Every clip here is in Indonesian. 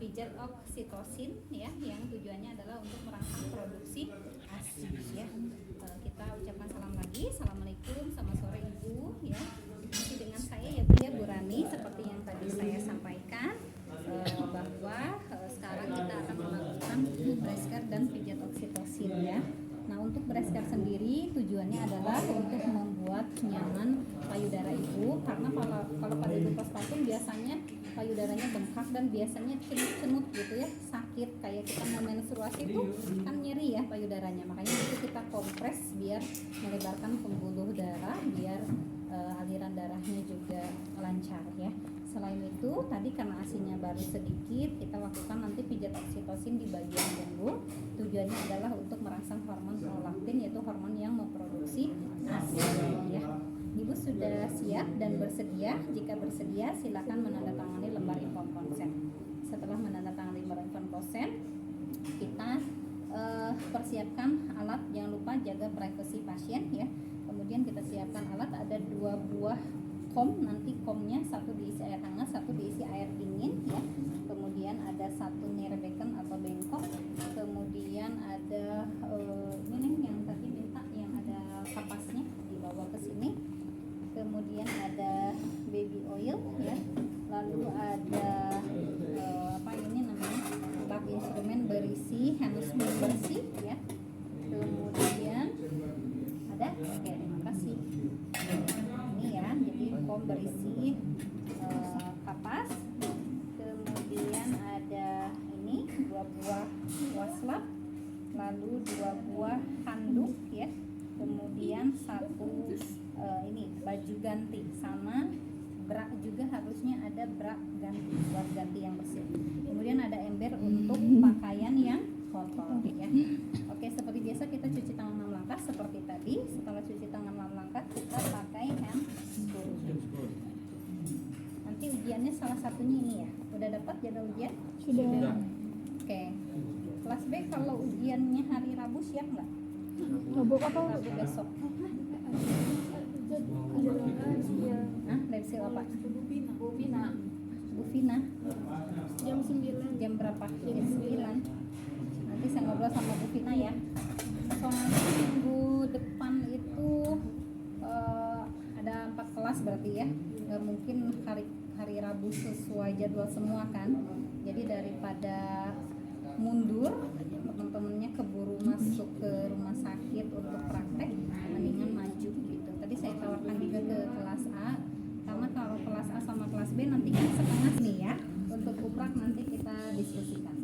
pijat oksitosin ya, yang tujuannya adalah untuk merangsang produksi ASI ya. Kita ucapkan salam lagi, assalamualaikum, selamat sore Ibu ya. Masih dengan saya ya Bu ya, Bu Rani, seperti yang tadi saya sampaikan bahwa sekarang kita akan melakukan breast care dan pijat oksitosin ya. Nah, untuk breast care sendiri tujuannya adalah untuk membuat nyaman payudara ibu, karena kalau pada ibu postpartum biasanya payudaranya bengkak dan biasanya cenut-cenut gitu ya, sakit kayak kita mau menstruasi itu kan nyeri ya payudaranya. Makanya itu kita kompres biar melebarkan pembuluh darah, biar aliran darahnya juga lancar ya. Selain itu tadi karena asinya baru sedikit, kita lakukan nanti pijat oksitosin di bagian punggung. Tujuannya adalah untuk merangsang hormon prolaktin, yaitu hormon yang memproduksi ASI ya. Ibu sudah siap dan bersedia? Jika bersedia silakan menandatangani lembar inform konsen. Setelah menandatangani lembar inform konsen, kita persiapkan alat. Jangan lupa jaga privasi pasien ya. Kemudian kita siapkan alat, ada 2 buah kom, nanti komnya satu diisi air hangat, satu diisi air dingin ya. Kemudian ada 1 nirebeken atau bengkok. Kemudian ada ini yang tadi minta yang ada kapasnya dibawa ke sini. Kemudian ada baby oil ya. Lalu ada apa ini namanya, bak instrumen berisi handspring bersih ya. Kemudian ada, oke terima kasih. Ini ya, jadi kom berisi kapas. Kemudian ada ini 2 buah waslap, lalu 2 buah handuk ya. Kemudian 1 ini baju ganti, sama bra juga harusnya ada bra ganti, buat ganti yang bersih. Kemudian ada ember untuk pakaian yang kotor ya. Oke, seperti biasa kita cuci tangan 6 langkah seperti tadi. Setelah cuci tangan 6 langkah kita pakai hand spray. Nanti ujiannya salah satunya ini ya. Udah dapat jadwal ujian? Sudah. Oke. Kelas B kalau ujiannya hari Rabu siap nggak? Rabu apa? Rabu besok. Lab skill apa? Bu Vina. Jam 9. Jam berapa? Jam 9. Nanti saya ngobrol sama Bu Vina ya. Soalnya minggu depan itu ada 4 kelas berarti ya. Nggak mungkin hari Rabu sesuai jadwal semua kan. Jadi daripada mundur, teman-temannya keburu masuk ke rumah sakit untuk praktek, mendingan maju gitu. Tadi saya tawarkan juga ke kelas A, karena kalau kelas A sama kelas B nanti kan setengah nih ya. Untuk uprak nanti kita diskusikan.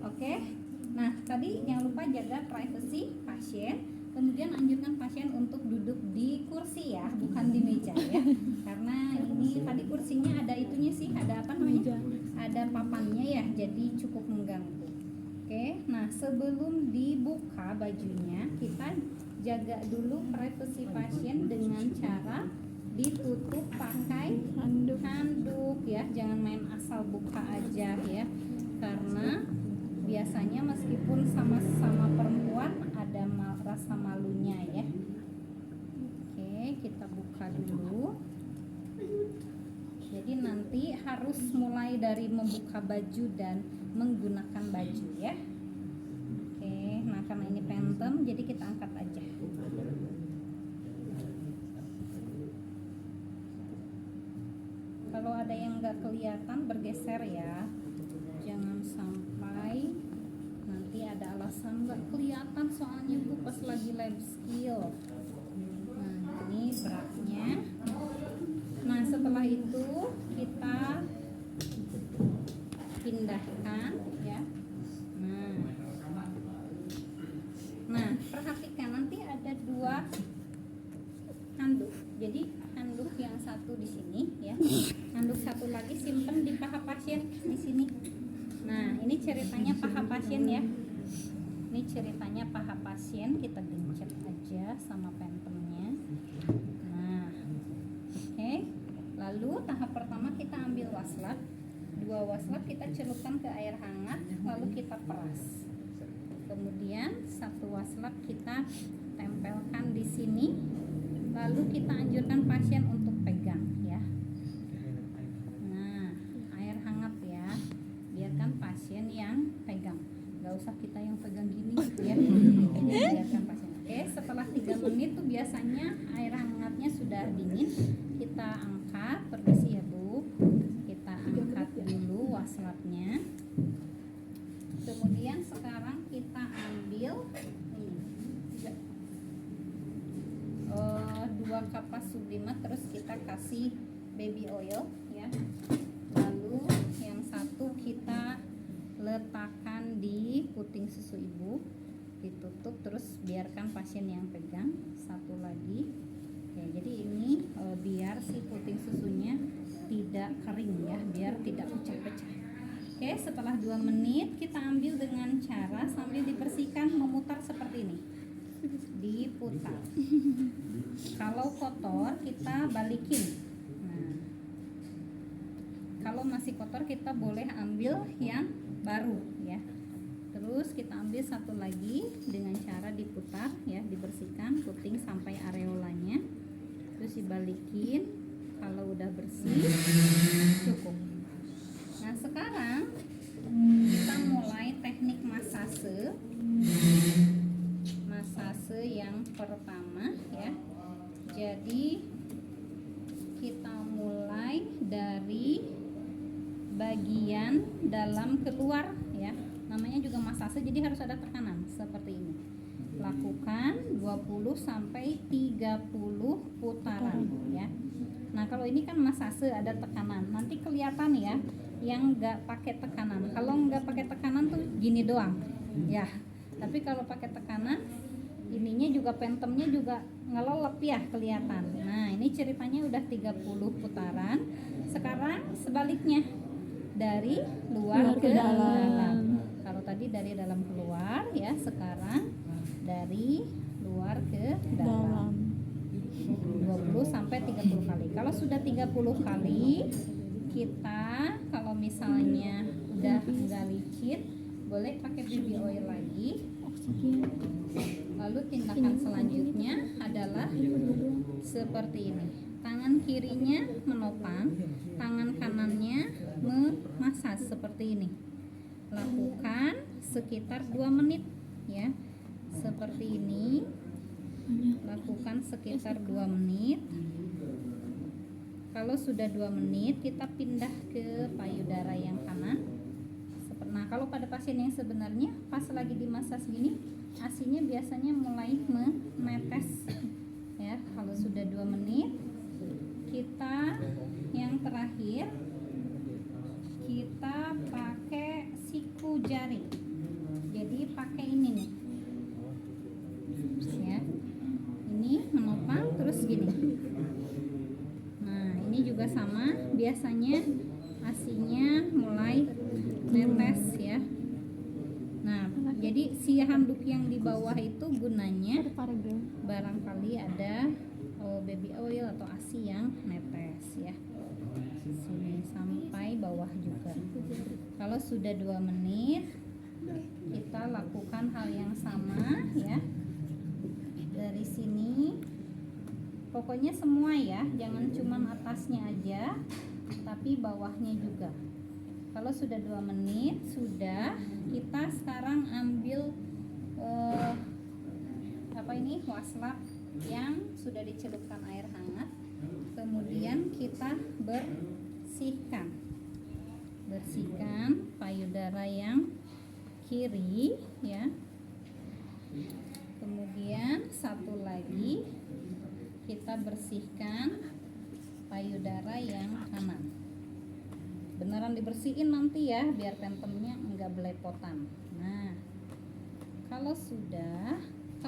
Oke. Nah, tadi jangan lupa jaga privasi pasien. Kemudian anjurkan pasien untuk duduk di kursi ya, bukan di meja ya. Karena ini tadi kursinya ada itunya sih, ada apa namanya? Ada papannya ya, jadi cukup mengganggu. Oke, nah sebelum dibuka bajunya, kita jaga dulu privasi pasien dengan cara ditutup pakai handuk ya. Jangan main asal buka aja ya, karena biasanya meskipun sama-sama perempuan ada rasa malunya ya. Oke, kita buka dulu. Jadi nanti harus mulai dari membuka baju dan menggunakan baju ya. Oke, nah karena ini pentem jadi kita angkat aja. Kalau ada yang nggak kelihatan bergeser ya, jangan sampai nanti ada alasan nggak kelihatan soalnya Bu pas lagi lab skill. Nah ini beratnya. Nah setelah itu kita pindahkan ya. Nah perhatikan nanti ada 2 handuk. Jadi handuk yang satu di sini ya. Handuk satu lagi simpen di paha pasien di sini. Nah ini ceritanya paha pasien ya. Ini ceritanya paha pasien, kita gencet aja sama pentemnya. Nah, oke. Lalu tahap pertama kita ambil waslap. 2 waslap kita celupkan ke air hangat, lalu kita peras. Kemudian 1 waslap kita tempelkan di sini, lalu kita anjurkan pasien untuk pegang ya. Nah, air hangat ya. Biarkan pasien setelah 3 menit tuh biasanya air hangatnya sudah dingin. Kita angkat, permisi ya Bu, kita angkat dulu waslapnya. Kemudian sekarang kita ambil ini 2 kapas sublimat, terus kita kasih baby oil ya. Lalu yang satu kita letakkan di puting susu ibu, ditutup, terus biarkan pasien yang pegang. Satu lagi ya, jadi ini biar si puting susunya tidak kering ya, biar tidak pecah-pecah. Oke, setelah 2 menit kita ambil dengan cara sambil dibersihkan, memutar seperti ini, diputar. Kalau kotor kita balikin. Nah, kalau masih kotor kita boleh ambil yang baru ya. Terus kita ambil satu lagi dengan cara diputar ya, dibersihkan puting sampai areolanya, terus dibalikin. Kalau udah bersih cukup. Nah sekarang kita mulai teknik masase yang pertama ya. Jadi kita mulai dari bagian dalam keluar ya, namanya juga masase, jadi harus ada tekanan seperti ini. Lakukan 20 sampai 30 putaran ya. Nah kalau ini kan masase ada tekanan, nanti kelihatan ya yang nggak pakai tekanan. Kalau nggak pakai tekanan tuh gini doang ya, tapi kalau pakai tekanan ininya juga, pentemnya juga ngelelep ya, kelihatan. Nah ini ceritanya udah 30 putaran. Sekarang sebaliknya, dari luar ke dalam. Kalau tadi dari dalam keluar ya, sekarang dari luar ke dalam. 20 sampai 30 kali. Kalau sudah 30 kali, kita kalau misalnya udah enggak licin, boleh pakai baby oil lagi. Lalu tindakan selanjutnya adalah seperti ini. Tangan kirinya menopang, tangan kanannya memasas seperti ini. Lakukan sekitar 2 menit ya. Seperti ini. Lakukan sekitar 2 menit. Kalau sudah 2 menit, kita pindah ke payudara yang kanan. Nah, kalau pada pasien yang sebenarnya pas lagi dimasas gini, asinya biasanya mulai menetes ya. Kalau sudah 2 menit, kita yang terakhir kita pakai siku jari. Jadi pakai ini nih ya, ini menopang terus gini. Nah ini juga sama, biasanya asinya mulai netes ya. Nah jadi si handuk yang di bawah itu gunanya barangkali ada baby oil atau asi yang netes ya, sini sampai bawah juga. Kalau sudah 2 menit, kita lakukan hal yang sama ya. Dari sini pokoknya semua ya, jangan cuma atasnya aja tapi bawahnya juga. Kalau sudah 2 menit, sudah, kita sekarang ambil waslap yang sudah dicelupkan air hangat, kemudian kita bersihkan payudara yang kiri ya. Kemudian satu lagi kita bersihkan payudara yang kanan. Beneran dibersihin nanti ya, biar pentemnya enggak belepotan. Nah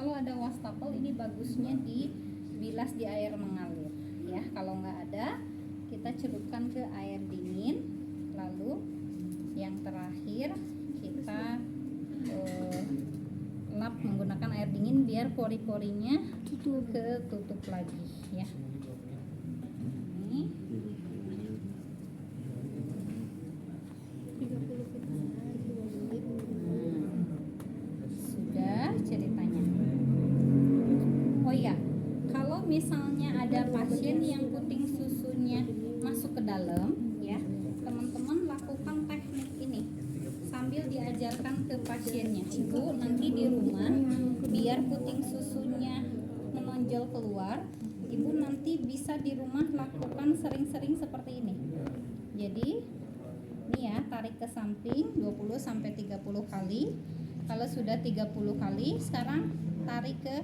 kalau ada wastafel ini bagusnya dibilas di air mengalir ya. Kalau nggak ada, kita celupkan ke air dingin. Lalu yang terakhir kita lap menggunakan air dingin biar pori-porinya ketutup lagi ya. Ini sudah ceritanya. Oh iya, kalau misalnya ada pasien yang puting susunya masuk ke dalam ya, teman-teman lakukan teknik ini sambil diajarkan ke pasiennya. Ibu nanti di rumah biar puting susunya menonjol keluar, ibu nanti bisa di rumah lakukan sering-sering seperti ini. Jadi ini ya, tarik ke samping 20 sampai 30 kali. Kalau sudah 30 kali, sekarang tarik ke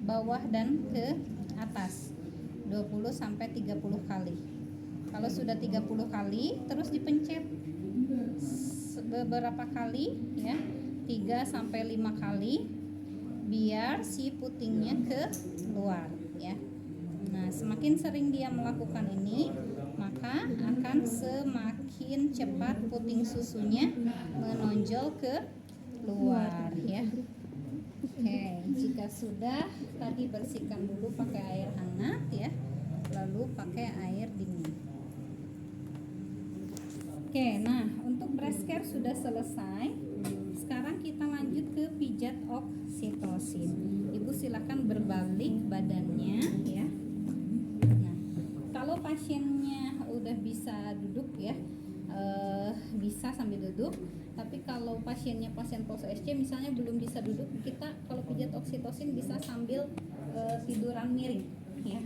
bawah dan ke atas 20 sampai 30 kali. Kalau sudah 30 kali, terus dipencet beberapa kali ya, 3 sampai 5 kali biar si putingnya keluar ya. Nah, semakin sering dia melakukan ini, maka akan semakin cepat puting susunya menonjol ke luar ya. Oke, jika sudah, tadi bersihkan dulu pakai air hangat ya, lalu pakai air dingin. Oke, nah untuk breast care sudah selesai. Sekarang kita lanjut ke pijat oksitosin. Ibu silakan berbalik badannya ya. Nah, kalau pasiennya udah bisa duduk ya, bisa sambil duduk. Tapi kalau pasiennya pasien post SC misalnya belum bisa duduk, kita kalau pijat oksitosin bisa sambil tiduran miring ya.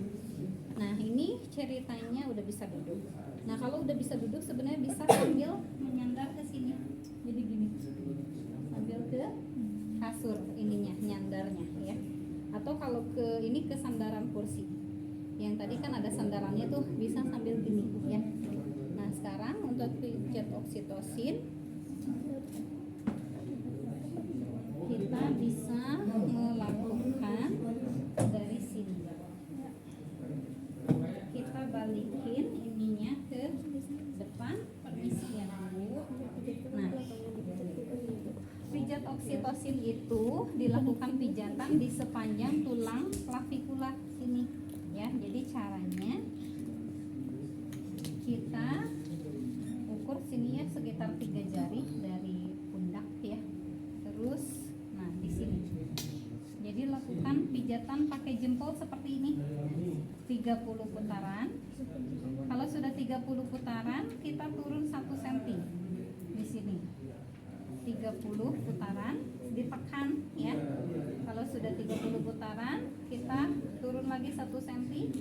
Nah, ini ceritanya udah bisa duduk. Nah, kalau udah bisa duduk sebenarnya bisa sambil menyandar ke sini. Jadi gini. Sambil ke kasur ininya, nyandarnya ya. Atau kalau ke ini ke sandaran kursi. Yang tadi kan ada sandarannya tuh, bisa sambil gini ya. Nah, sekarang untuk pijat oksitosin kita bisa melakukan dari sini. Kita balikin ininya ke depan, permisi ya Bu. Nah, pijat oksitosin itu dilakukan pijatan di sepanjang tulang klavikula sini ya. Jadi caranya kita ukur sini ya sekitar 3 jari dari pundak ya. Terus nah di sini. Jadi lakukan pijatan pakai jempol seperti ini. 30 putaran. Kalau sudah 30 putaran, kita turun 1 cm di sini. 30 putaran, ditekan ya. Kalau sudah 30 putaran, kita turun lagi 1 cm.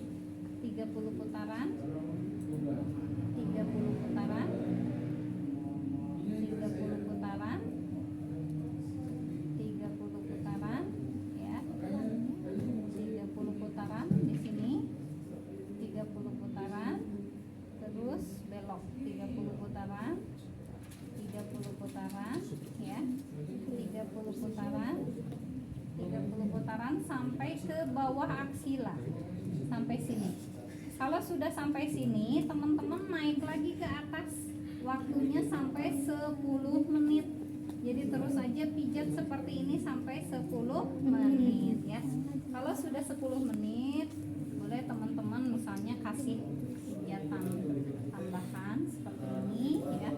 30 putaran. 30 putaran. 30 putaran. 30 putaran ya. 30 putaran di sini. 30 putaran. Terus belok 30 putaran. 30 putaran ya. 30 putaran. 30 putaran sampai ke bawah aksila. Sampai sini. Kalau sudah sampai sini, teman-teman naik lagi ke atas. Waktunya sampai 10 menit. Jadi terus aja pijat seperti ini sampai 10 menit ya. Kalau sudah 10 menit, boleh teman-teman misalnya kasih pijatan tambahan seperti ini ya.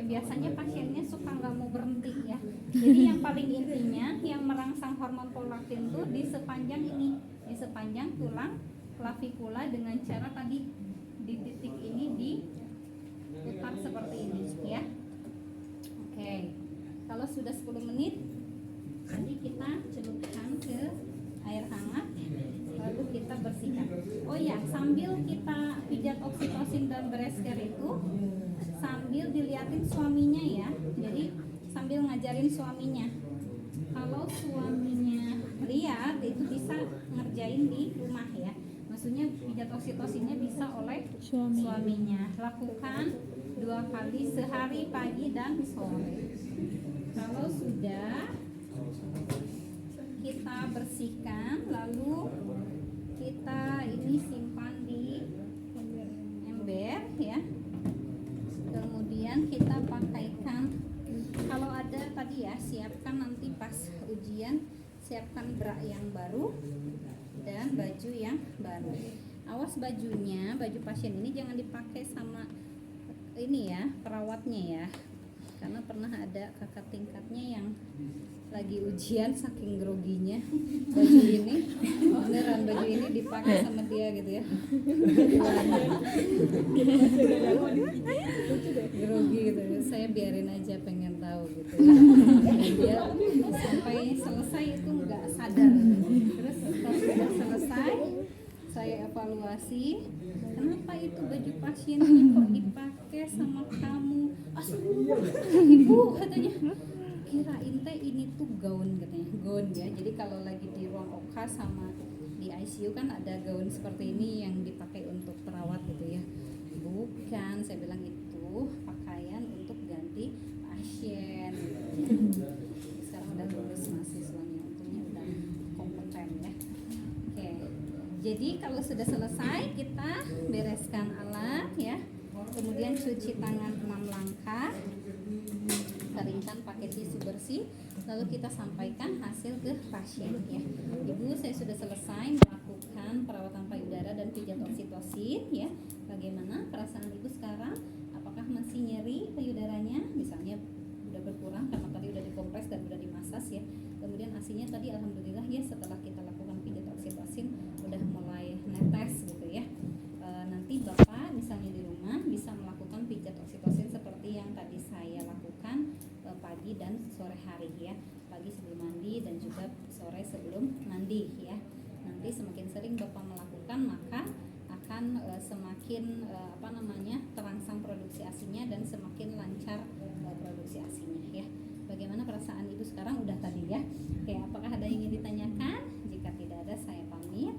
Biasanya pasiennya suka nggak mau berhenti ya. Jadi yang paling intinya yang merangsang hormon prolaktin tuh di sepanjang ini, di sepanjang tulang klavikula dengan cara tadi di titik ini diputar seperti ini ya. Oke. Kalau sudah 10 menit, nanti kita celupkan ke air hangat, lalu kita bersihkan. Oh ya, sambil kita pijat oksitosin dan breast care itu, sambil diliatin suaminya ya. Jadi sambil ngajarin suaminya. Kalau suaminya lihat, itu bisa ngerjain di rumah ya. Maksudnya pijat oksitosinnya bisa oleh suaminya. Lakukan 2 kali sehari, pagi dan sore. Kalau sudah, kita bersihkan, lalu kita ini simpan di ember ya. Kemudian kita pakaikan, kalau ada tadi ya, siapkan nanti pas ujian, siapkan bra yang baru dan baju yang baru. Awas bajunya, baju pasien ini jangan dipakai sama ini ya, perawatnya ya. Karena pernah ada kakak tingkatnya yang lagi ujian saking groginya, baju ini beneran baju ini dipakai sama dia gitu ya. Grogi gitu. Saya biarin aja, pengen tahu gitu ya. Dia sampai selesai itu nggak sadar. Terus pas sih? Kenapa itu baju pasien ini kok dipakai sama kamu? Ibu katanya, kirain teh ini tuh gaun katanya, gaun ya. Jadi kalau lagi di ruang OK sama di ICU kan ada gaun seperti ini yang dipakai untuk perawat gitu ya. Bukan, saya bilang itu pakaian untuk ganti pasien. Sekarang udah lulus mahasiswanya, untungnya udah kompeten ya. Oke, jadi kalau sudah selesai kita bereskan alat ya, kemudian cuci tangan 6 langkah, keringkan pakai tisu bersih, lalu kita sampaikan hasil ke pasien ya. Ibu, saya sudah selesai melakukan perawatan payudara dan pijat oksitosin ya. Bagaimana perasaan ibu sekarang? Apakah masih nyeri payudaranya? Misalnya udah berkurang karena tadi udah dikompres dan udah dimasas ya. Kemudian asinya tadi alhamdulillah ya, setelah kita lakukan pijat oksitosin udah mulai netes gitu ya. Nanti Bapak misalnya di rumah bisa melakukan pijat oksitosin seperti yang tadi saya lakukan pagi dan sore hari ya. Pagi sebelum mandi dan juga sore sebelum mandi ya. Nanti semakin sering Bapak melakukan maka akan semakin terangsang produksi asinya dan semakin lancar produksi asinya ya. Bagaimana perasaan ibu sekarang? Udah tadi ya. Oke, apakah ada yang ingin ditanyakan? Jika tidak ada, saya pamit.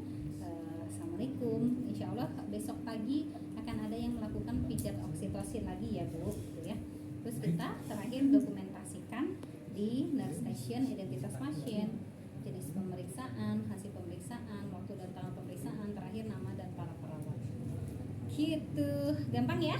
Assalamualaikum. Insya Allah besok pagi akan ada yang melakukan pijat oksitosin lagi ya Bu gitu ya. Terus kita terakhir dokumentasikan di nurse station identitas pasien, jenis pemeriksaan, hasil pemeriksaan, waktu dan tanggal pemeriksaan, terakhir nama dan para perawat. Gitu, gampang ya?